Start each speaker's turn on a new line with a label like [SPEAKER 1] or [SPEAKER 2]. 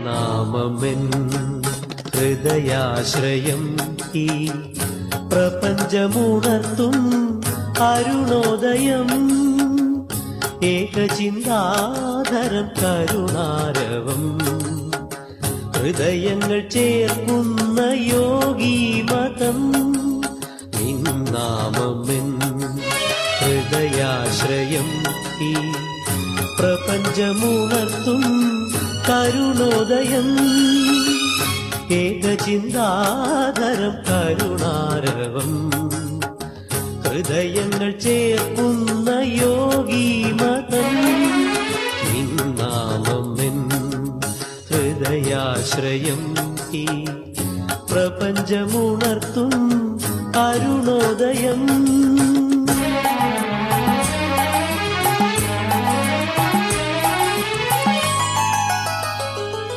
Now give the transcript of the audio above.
[SPEAKER 1] നാമമെൻ ഹൃദയാശ്രയം ഈ പ്രപഞ്ചമുണർത്തും അരുണോദയം ഏകചിന്താധരം കരുണാരവം ഹൃദയങ്ങൾ ചേർക്കുന്ന യോഗീമതം നിന്നാമമെൻ ഹൃദയാശ്രയം ഈ പ്രപഞ്ചമുണർത്തും കരുണോദയം ഏകചിന്താധരം കരുണാരവം ഹൃദയങ്ങൾ ചേർക്കുന്ന യോഗീമതം നിന്നാമമെൻ ഹൃദയാശ്രയം ഈ പ്രപഞ്ചമുണർത്തും അരുണോദയം